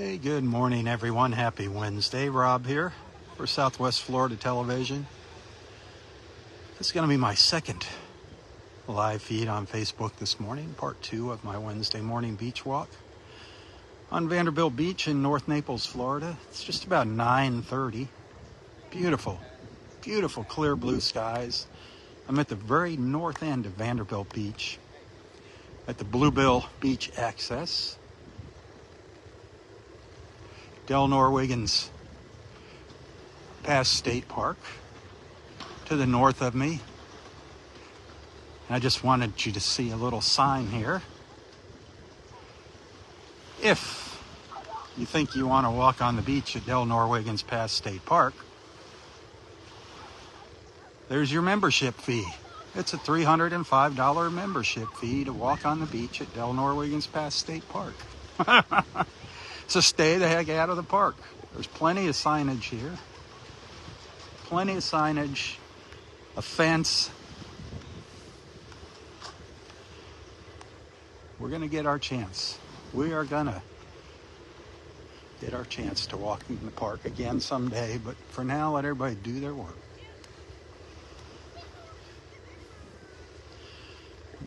Hey, good morning, everyone. Happy Wednesday. Rob here for Southwest Florida Television. This is going to be my second live feed on Facebook this morning, part 2 of my Wednesday morning beach walk on Vanderbilt Beach in North Naples, Florida. It's just about 9:30. Beautiful, beautiful clear blue skies. I'm at the very north end of Vanderbilt Beach at the Bluebill Beach Access. Del Norwegian's past State Park to the north of me. And I just wanted you to see a little sign here. If you think you want to walk on the beach at Del Norwegian's past State Park, there's your membership fee. It's a $305 membership fee to walk on the beach at Del Norwegian's past State Park. So stay the heck out of the park. There's plenty of signage here. Plenty of signage, a fence. We're going to get our chance. We are going to get our chance to walk in the park again someday. But for now, let everybody do their work.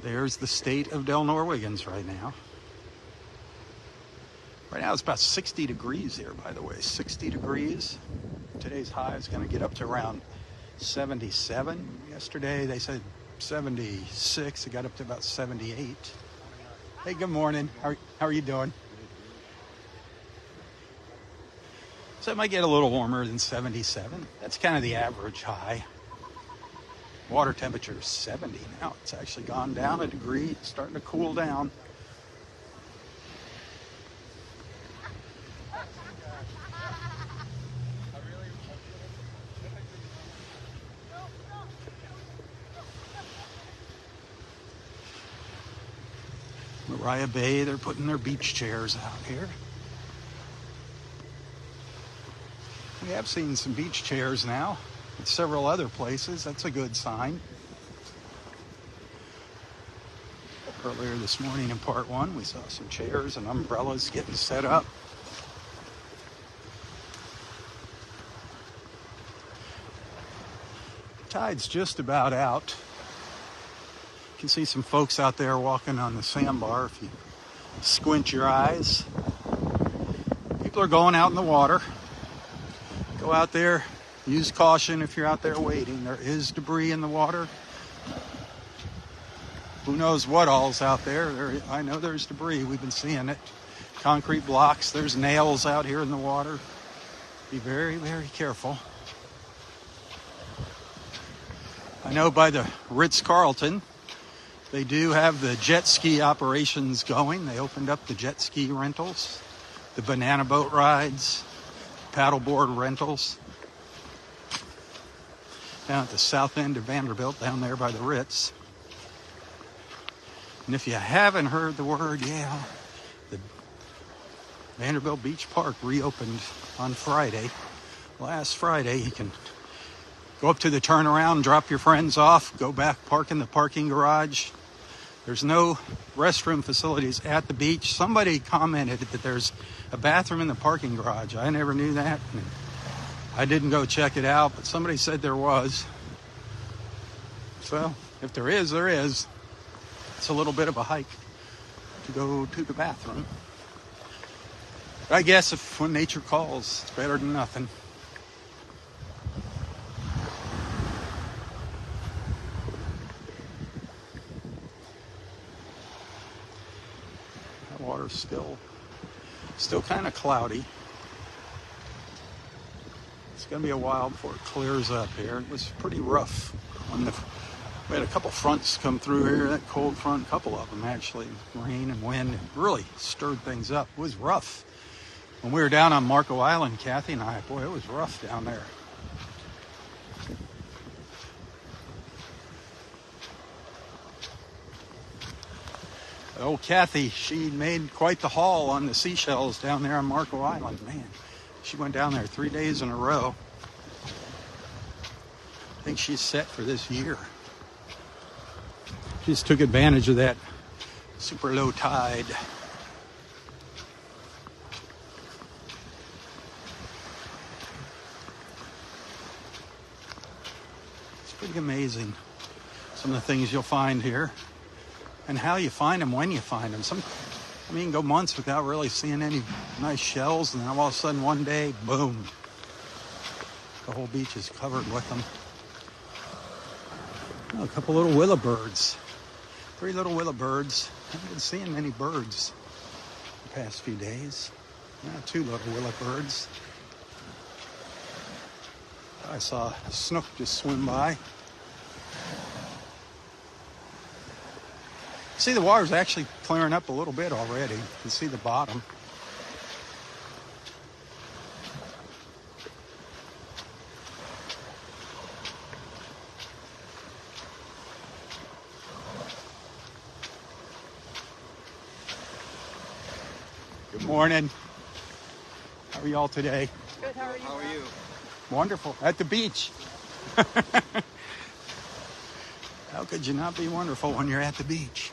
There's the state of Del Norwegian's right now. Right now it's about 60 degrees here, by the way, 60 degrees. Today's high is going to get up to around 77. Yesterday they said 76. It got up to about 78. Hey, good morning. How are you doing? So it might get a little warmer than 77. That's kind of the average high. Water temperature is 70 now. It's actually gone down a degree. It's starting to cool down. Mariah Bay, they're putting their beach chairs out here. We have seen some beach chairs now at several other places. That's a good sign. Earlier this morning in part 1, we saw some chairs and umbrellas getting set up. Tide's just about out. You can see some folks out there walking on the sandbar if you squint your eyes. People are going out in the water. Go out there, use caution if you're out there waiting. There is debris in the water. Who knows what all's out there. I know there's debris. We've been seeing it. Concrete blocks. There's nails out here in the water. Be very, very careful. I know by the Ritz-Carlton, they do have the jet ski operations going. They opened up the jet ski rentals, the banana boat rides, paddleboard rentals. Down at the south end of Vanderbilt, down there by the Ritz. And if you haven't heard the word, the Vanderbilt Beach Park reopened on Friday. Last Friday, you can go up to the turnaround, drop your friends off, go back, park in the parking garage. There's no restroom facilities at the beach. Somebody commented that there's a bathroom in the parking garage. I never knew that. I didn't go check it out, but somebody said there was. So, if there is, there is. It's a little bit of a hike to go to the bathroom. But I guess when nature calls, it's better than nothing. Water's still kind of cloudy. It's going to be a while before it clears up here. It was pretty rough we had a couple fronts come through here, that cold front, a couple of them actually, rain and wind, and really stirred things up. It was rough. When we were down on Marco Island, Kathy and I, boy, it was rough down there. Oh, Kathy, she made quite the haul on the seashells down there on Marco Island. Man, she went down there 3 days in a row. I think she's set for this year. She just took advantage of that super low tide. Pretty amazing. Some of the things you'll find here and how you find them, when you find them. You can go months without really seeing any nice shells, and then all of a sudden one day, boom, the whole beach is covered with them. Oh, a couple little willow birds. 3 little willow birds. Haven't been seeing many birds the past few days. 2 little willow birds. I saw a snook just swim by. See, the water's actually clearing up a little bit already. You can see the bottom. Good morning. How are y'all today? Good, how are you? How are you? Wonderful. At the beach. How could you not be wonderful when you're at the beach?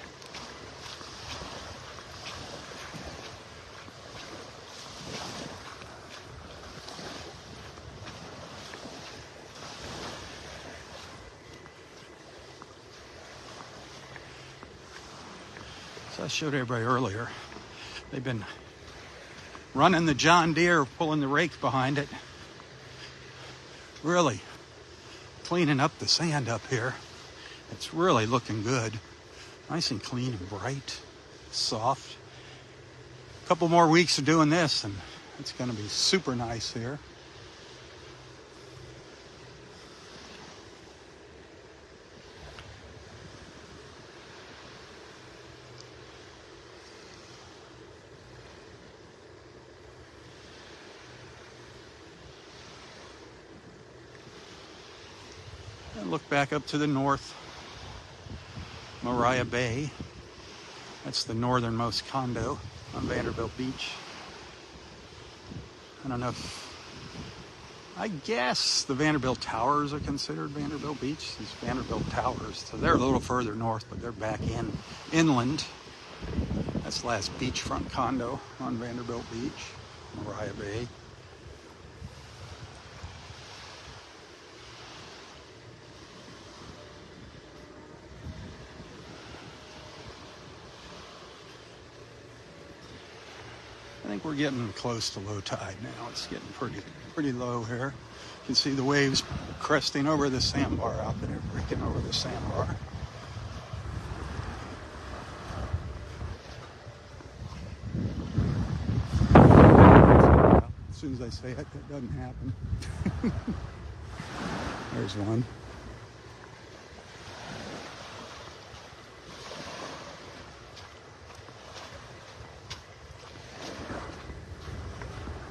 So I showed everybody earlier. They've been running the John Deere, pulling the rake behind it. Really cleaning up the sand up here. It's really looking good. Nice and clean and bright, soft. A couple more weeks of doing this and it's going to be super nice here. And look back up to the north, Mariah Bay. That's the northernmost condo on Vanderbilt Beach. I don't know I guess the Vanderbilt Towers are considered Vanderbilt Beach. These Vanderbilt Towers, so they're a little further north, but they're back inland. That's the last beachfront condo on Vanderbilt Beach, Mariah Bay. I think we're getting close to low tide now. It's getting pretty low here. You can see the waves cresting over the sandbar out there, breaking over the sandbar. As soon as I say it, that doesn't happen. There's one.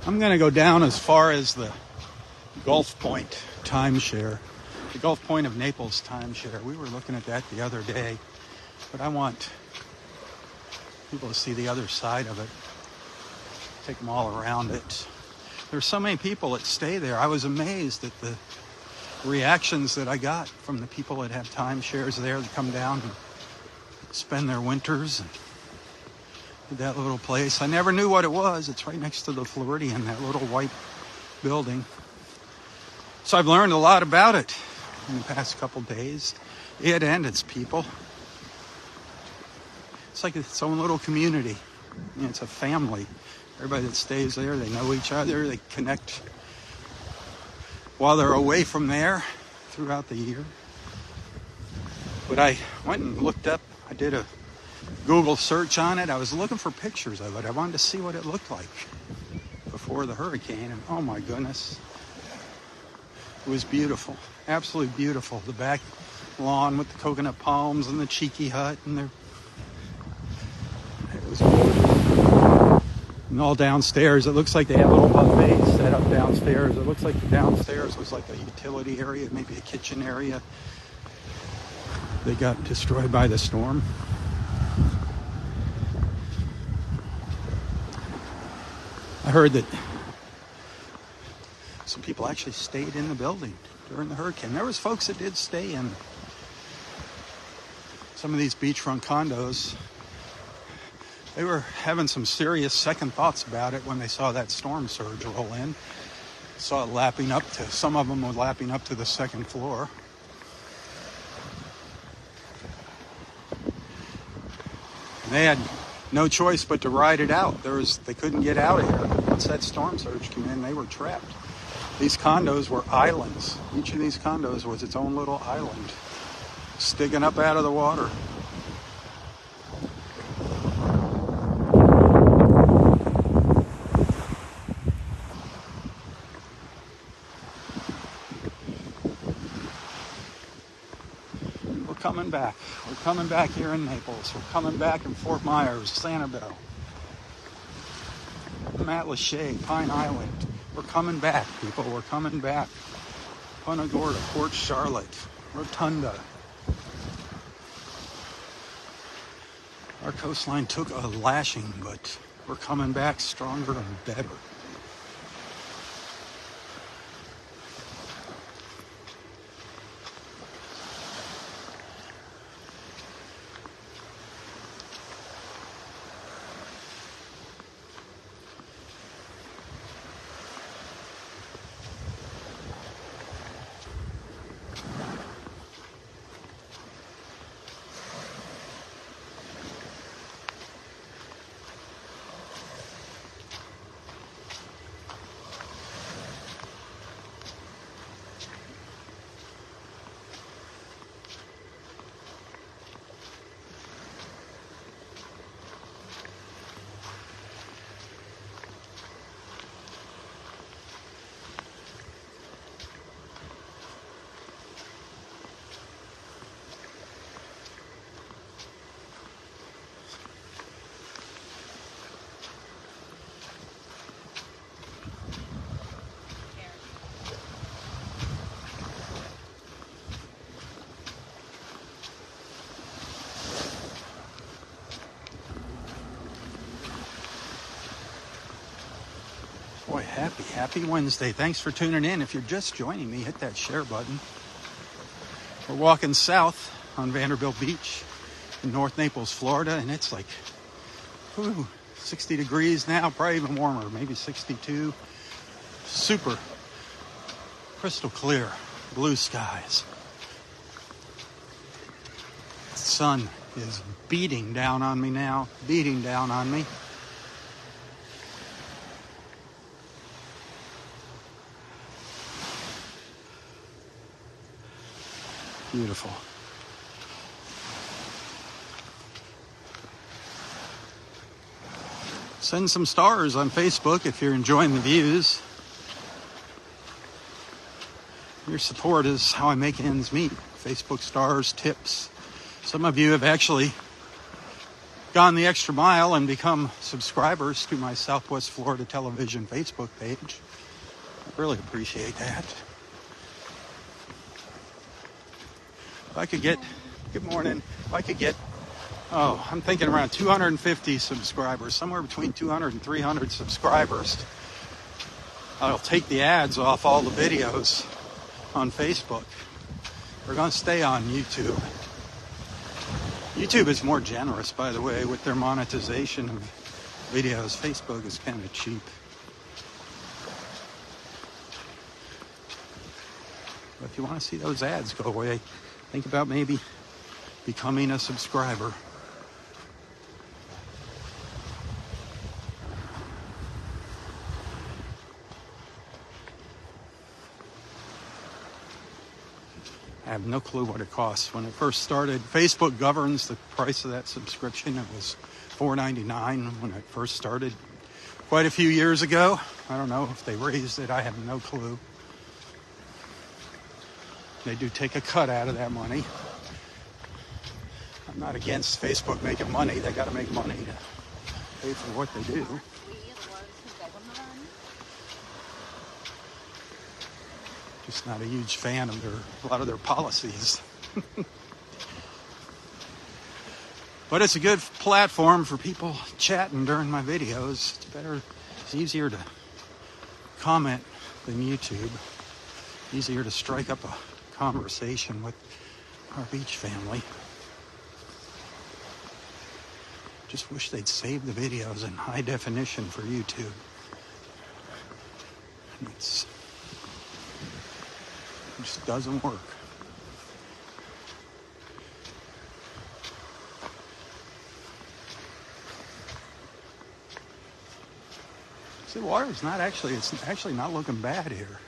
I'm going to go down as far as the Gulf Point timeshare, the Gulf Point of Naples timeshare. We were looking at that the other day, but I want people to see the other side of it, take them all around it. There's so many people that stay there. I was amazed at the reactions that I got from the people that have timeshares there that come down and spend their winters and that little place. I never knew what it was. It's right next to the Floridian, that little white building. So I've learned a lot about it in the past couple days. It and its people. It's like its own little community. It's a family. Everybody that stays there, they know each other. They connect while they're away from there throughout the year. But I went and looked up. I did a Google search on it. I was looking for pictures of it. I wanted to see what it looked like before the hurricane, and oh my goodness, it was beautiful, absolutely beautiful. The back lawn with the coconut palms and the cheeky hut, and it was gorgeous. And all downstairs, it looks like they have little buffets set up downstairs. It looks like the downstairs was like a utility area, maybe a kitchen area. They got destroyed by the storm. I heard that some people actually stayed in the building during the hurricane. There was folks that did stay in some of these beachfront condos. They were having some serious second thoughts about it when they saw that storm surge roll in. Saw it lapping up to, some of them were lapping up to the second floor. They had no choice but to ride it out. They couldn't get out of here. Once that storm surge came in, they were trapped. These condos were islands. Each of these condos was its own little island, sticking up out of the water. We're coming back. We're coming back here in Naples. We're coming back in Fort Myers, Sanibel, Matlacha, Pine Island. We're coming back, people. We're coming back. Punta Gorda, Port Charlotte, Rotunda. Our coastline took a lashing, but we're coming back stronger and better. Boy, happy Wednesday. Thanks for tuning in. If you're just joining me, hit that share button. We're walking south on Vanderbilt Beach in North Naples, Florida, and it's like 60 degrees now, probably even warmer, maybe 62. Super crystal clear blue skies. The sun is beating down on me now, beating down on me. Beautiful. Send some stars on Facebook if you're enjoying the views. Your support is how I make ends meet. Facebook stars, tips. Some of you have actually gone the extra mile and become subscribers to my Southwest Florida Television Facebook page. I really appreciate that. If I could get, good morning, if I could get, I'm thinking around 250 subscribers, somewhere between 200 and 300 subscribers. I'll take the ads off all the videos on Facebook. We're going to stay on YouTube. YouTube is more generous, by the way, with their monetization of videos. Facebook is kind of cheap. But if you want to see those ads go away, think about maybe becoming a subscriber. I have no clue what it costs. When it first started, Facebook governs the price of that subscription. It was $4.99 when it first started quite a few years ago. I don't know if they raised it. I have no clue. They do take a cut out of that money. I'm not against Facebook making money. They got to make money to pay for what they do. Just not a huge fan of a lot of their policies. But it's a good platform for people chatting during my videos. It's easier to comment than YouTube. Easier to strike up a conversation with our beach family. Just wish they'd save the videos in high definition for YouTube. It just doesn't work. See, the water's not actually, it's actually not looking bad here.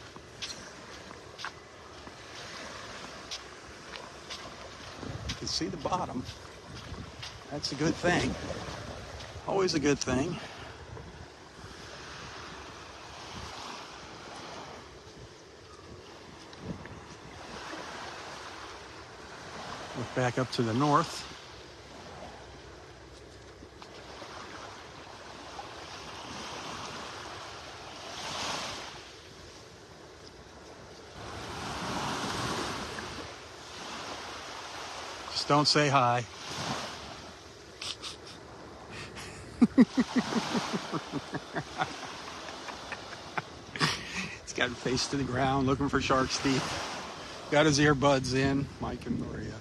You can see the bottom. That's a good thing. Always a good thing. Look back up to the north. Just don't say hi. He's got his face to the ground looking for shark's teeth. Got his earbuds in, Mike and Maria.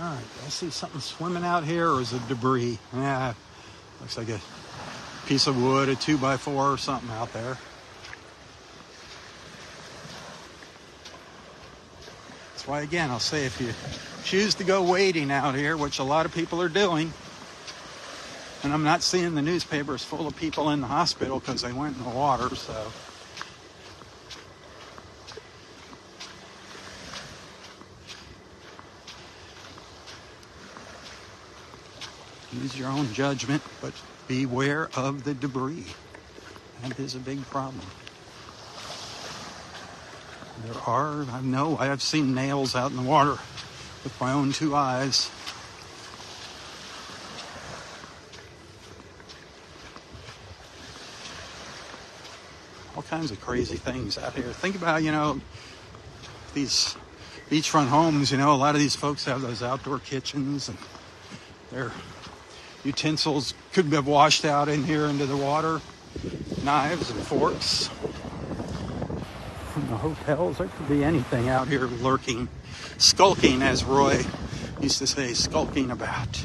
All right, I see something swimming out here, or is it debris? Yeah, looks like a piece of wood, a 2x4 or something out there. That's why, again, I'll say if you choose to go wading out here, which a lot of people are doing, and I'm not seeing the newspapers full of people in the hospital because they went in the water, so. Use your own judgment, but beware of the debris. That is a big problem. I've seen nails out in the water with my own 2 eyes. All kinds of crazy things out here. Think about, these beachfront homes, a lot of these folks have those outdoor kitchens, and their utensils could have washed out in here into the water. Knives and forks. From the hotels, there could be anything out here lurking, skulking, as Roy used to say, skulking about.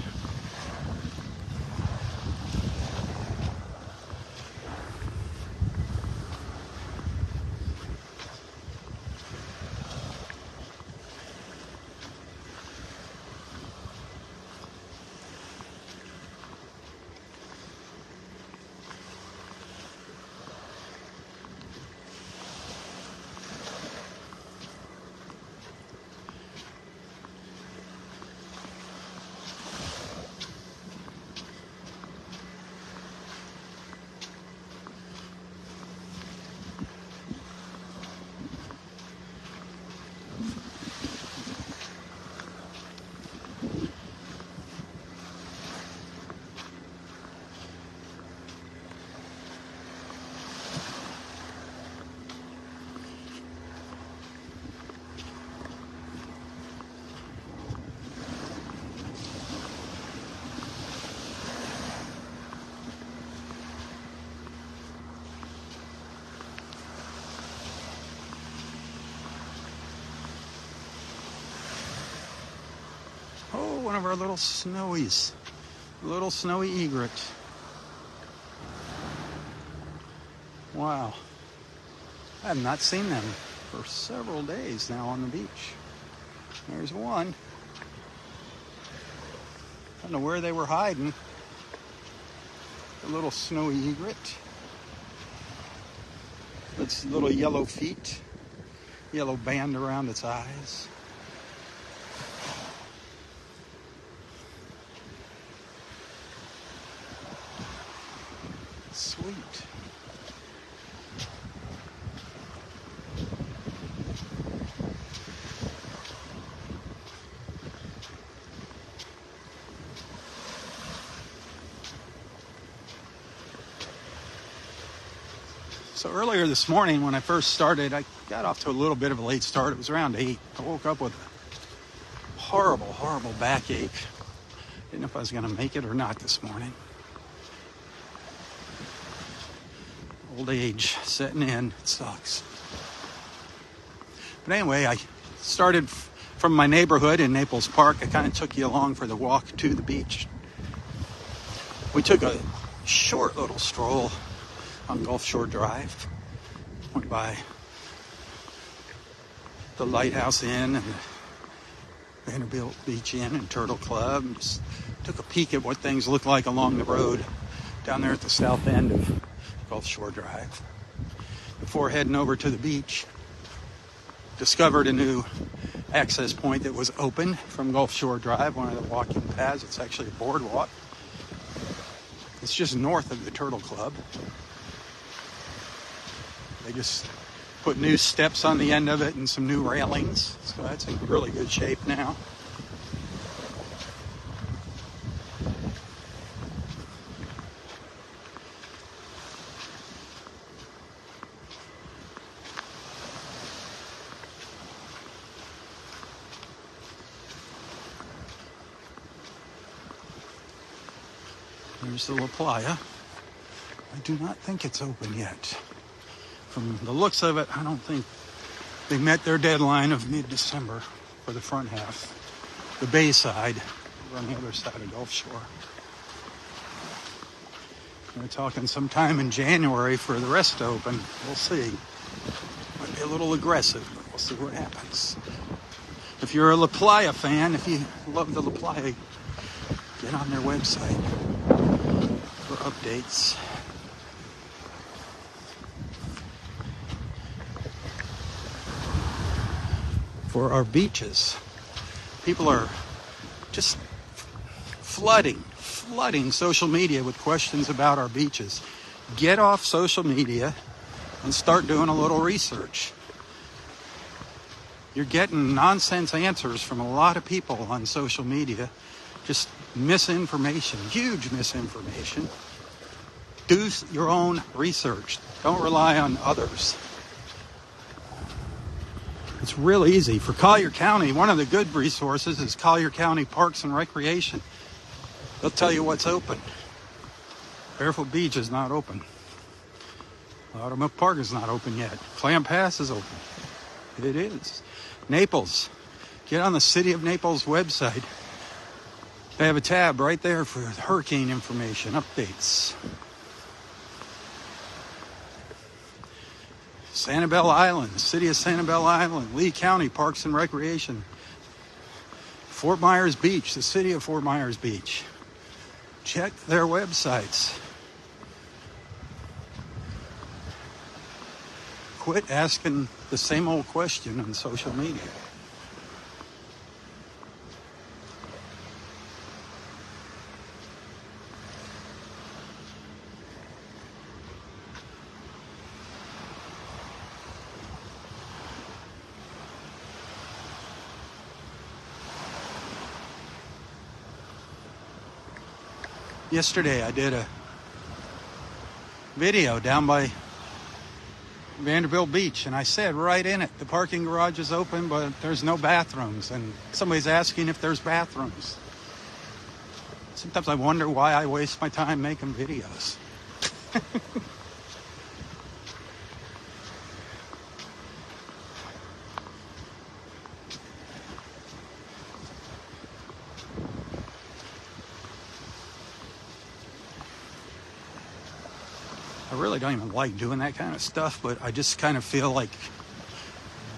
Oh, one of our little snowies. A little snowy egret. Wow. I have not seen them for several days now on the beach. There's one. I don't know where they were hiding. A little snowy egret. Its little yellow feet. Yellow band around its eyes. Sweet. So earlier this morning when I first started, I got off to a little bit of a late start. It was around 8. I woke up with a horrible, horrible backache. Didn't know if I was going to make it or not this morning. Old age setting in. It sucks. But anyway, I Started from my neighborhood in Naples Park. I kind of took you along for the walk to the beach. We took a short little stroll on Gulf Shore Drive. Went by the Lighthouse Inn and the Vanderbilt Beach Inn and Turtle Club. And just took a peek at what things look like along the road down there at the south end of Gulf Shore Drive. Before heading over to the beach, discovered a new access point that was open from Gulf Shore Drive, one of the walking paths. It's actually a boardwalk. It's just north of the Turtle Club. They just put new steps on the end of it and some new railings, so that's in really good shape now. There's the La Playa. I do not think it's open yet. From the looks of it, I don't think they met their deadline of mid-December for the front half. The bay side, on the other side of Gulf Shore. They're talking sometime in January for the rest to open. We'll see. Might be a little aggressive, but we'll see what happens. If you're a La Playa fan, if you love the La Playa, get on their website for updates. For our beaches, people are just flooding social media with questions about our beaches. Get off social media and start doing a little research. You're getting nonsense answers from a lot of people on social media. Just misinformation, huge misinformation. Do your own research. Don't rely on others. It's real easy. For Collier County, one of the good resources is Collier County Parks and Recreation. They'll tell you what's open. Barefoot Beach is not open. Laudermilk Park is not open yet. Clam Pass is open. It is. Naples. Get on the City of Naples website. They have a tab right there for hurricane information, updates. Sanibel Island, City of Sanibel Island, Lee County Parks and Recreation. Fort Myers Beach, the City of Fort Myers Beach. Check their websites. Quit asking the same old question on social media. Yesterday I did a video down by Vanderbilt Beach, and I said right in it, the parking garage is open, but there's no bathrooms, and somebody's asking if there's bathrooms. Sometimes I wonder why I waste my time making videos. I really don't even like doing that kind of stuff, but I just kind of feel like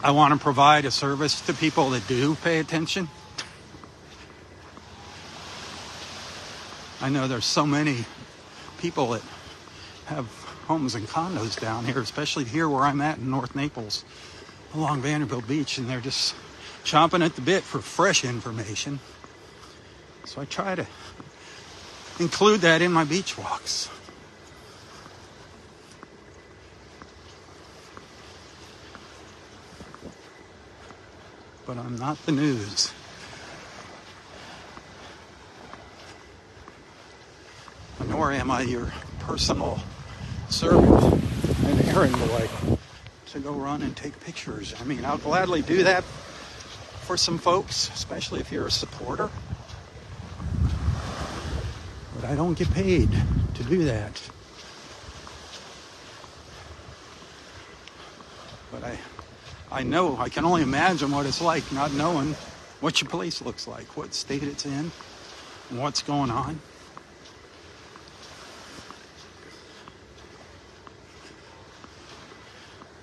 I want to provide a service to people that do pay attention. I know there's so many people that have homes and condos down here, especially here where I'm at in North Naples, along Vanderbilt Beach, and they're just chomping at the bit for fresh information. So I try to include that in my beach walks. But I'm not the news. Nor am I your personal servant and errand boy to go run and take pictures. I mean, I'll gladly do that for some folks, especially if you're a supporter. But I don't get paid to do that. But I know, I can only imagine what it's like not knowing what your place looks like, what state it's in, and what's going on.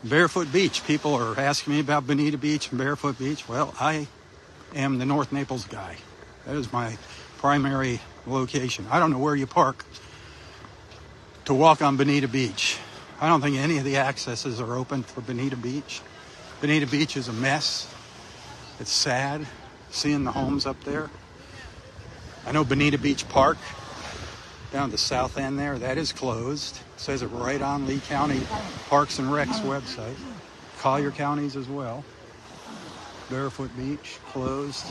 Barefoot Beach. People are asking me about Bonita Beach and Barefoot Beach. Well, I am the North Naples guy. That is my primary location. I don't know where you park to walk on Bonita Beach. I don't think any of the accesses are open for Bonita Beach. Bonita Beach is a mess. It's sad seeing the homes up there. I know Bonita Beach Park down at the south end there, that is closed. It says it right on Lee County Parks and Rec's website. Collier counties as well. Barefoot Beach closed.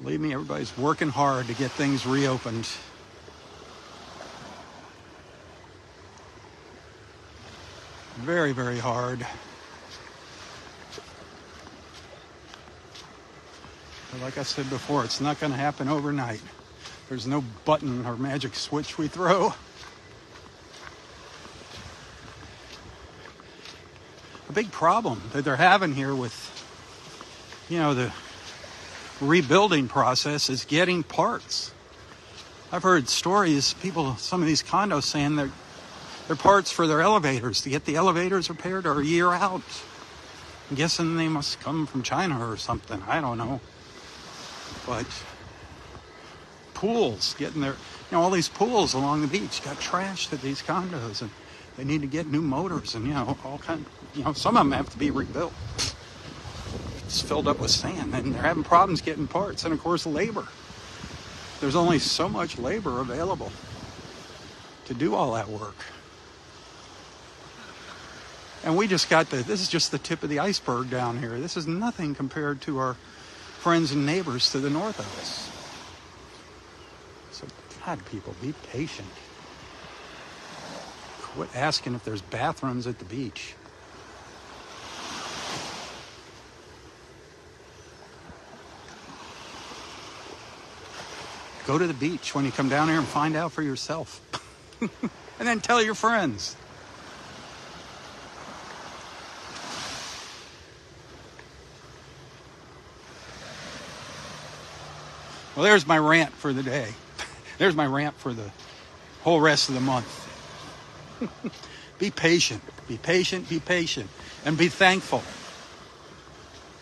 Believe me, everybody's working hard to get things reopened. Very, very hard. But like I said before, it's not going to happen overnight. There's no button or magic switch we throw. A big problem that they're having here with, the rebuilding process is getting parts. I've heard stories, some of these condos saying they're parts for their elevators to get the elevators repaired are a year out. I'm guessing they must come from China or something. I don't know. But pools, getting there, all these pools along the beach got trashed at these condos, and they need to get new motors, and all kind. Some of them have to be rebuilt. It's filled up with sand, and they're having problems getting parts, and of course labor. There's only so much labor available to do all that work. And we just this is just the tip of the iceberg down here. This is nothing compared to our friends and neighbors to the north of us. So, God, people, be patient. Quit asking if there's bathrooms at the beach. Go to the beach when you come down here and find out for yourself. And then tell your friends. Well, there's my rant for the day. There's my rant for the whole rest of the month. Be patient. Be patient. Be patient. And be thankful.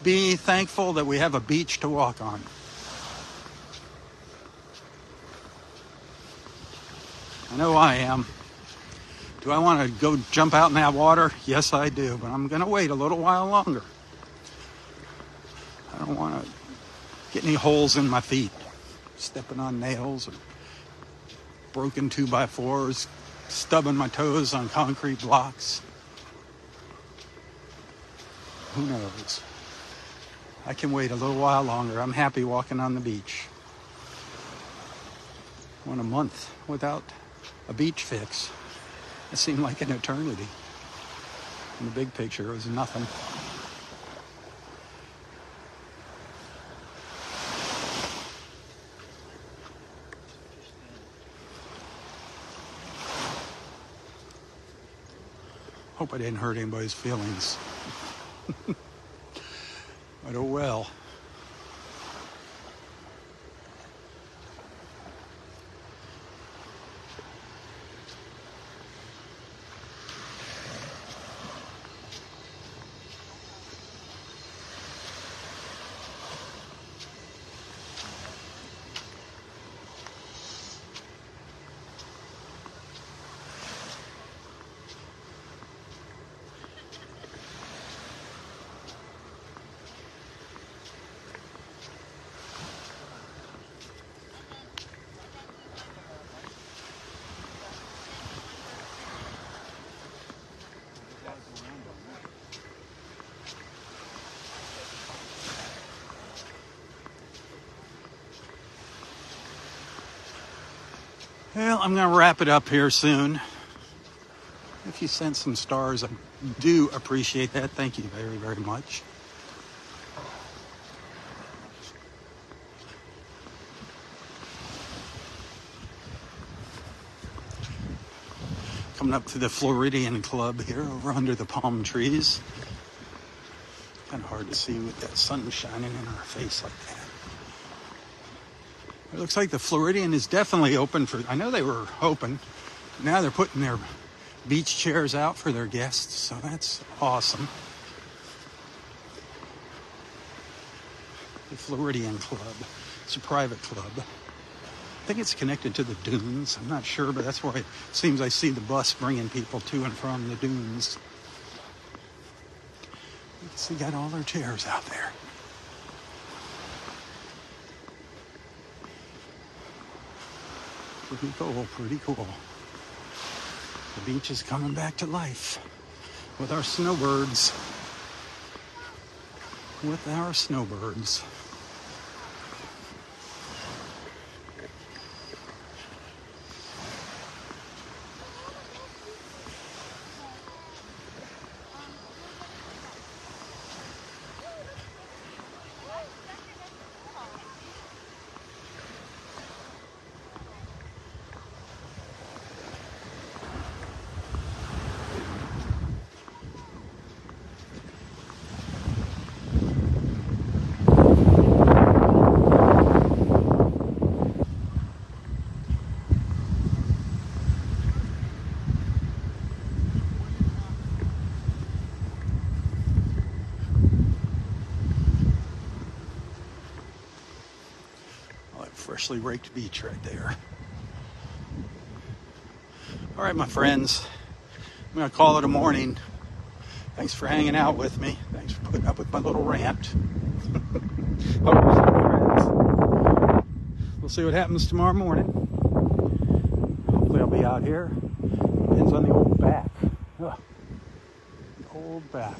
Be thankful that we have a beach to walk on. I know I am. Do I want to go jump out in that water? Yes, I do. But I'm going to wait a little while longer. I don't want to get any holes in my feet. Stepping on nails or broken 2x4s, stubbing my toes on concrete blocks. Who knows? I can wait a little while longer. I'm happy walking on the beach. Went a month without a beach fix. It seemed like an eternity. In the big picture, it was nothing. Hope I didn't hurt anybody's feelings. But oh well. Well, I'm going to wrap it up here soon. If you sent some stars, I do appreciate that. Thank you very, very much. Coming up to the Floridian Club here over under the palm trees. Kind of hard to see with that sun shining in our face like that. It looks like the Floridian is definitely open for, I know they were open. Now they're putting their beach chairs out for their guests, so that's awesome. The Floridian Club. It's a private club. I think it's connected to the dunes. I'm not sure, but that's where it seems I see the bus bringing people to and from the dunes. So they got all their chairs out there. Pretty cool, pretty cool. The beach is coming back to life with our snowbirds. With our snowbirds. Freshly raked beach right there. All right, my friends, I'm gonna call it a morning. Thanks for hanging out with me. Thanks for putting up with my little rant. We'll see what happens tomorrow morning. Hopefully I'll be out here. Depends on the old back. Ugh. The old back.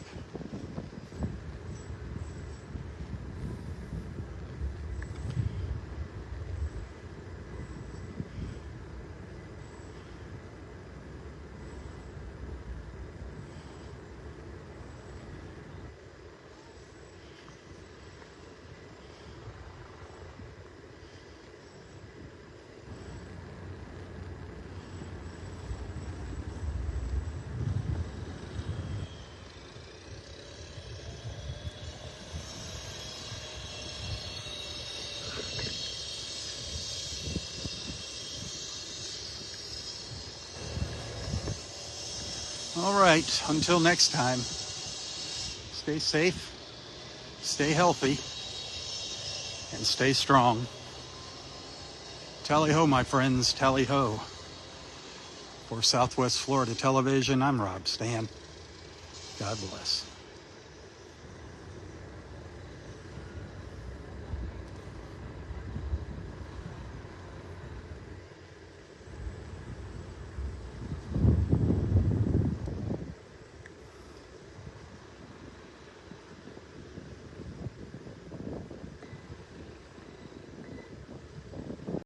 All right, until next time, stay safe, stay healthy, and stay strong. Tally-ho, my friends, tally-ho. For Southwest Florida Television, I'm Robb Stan. God bless.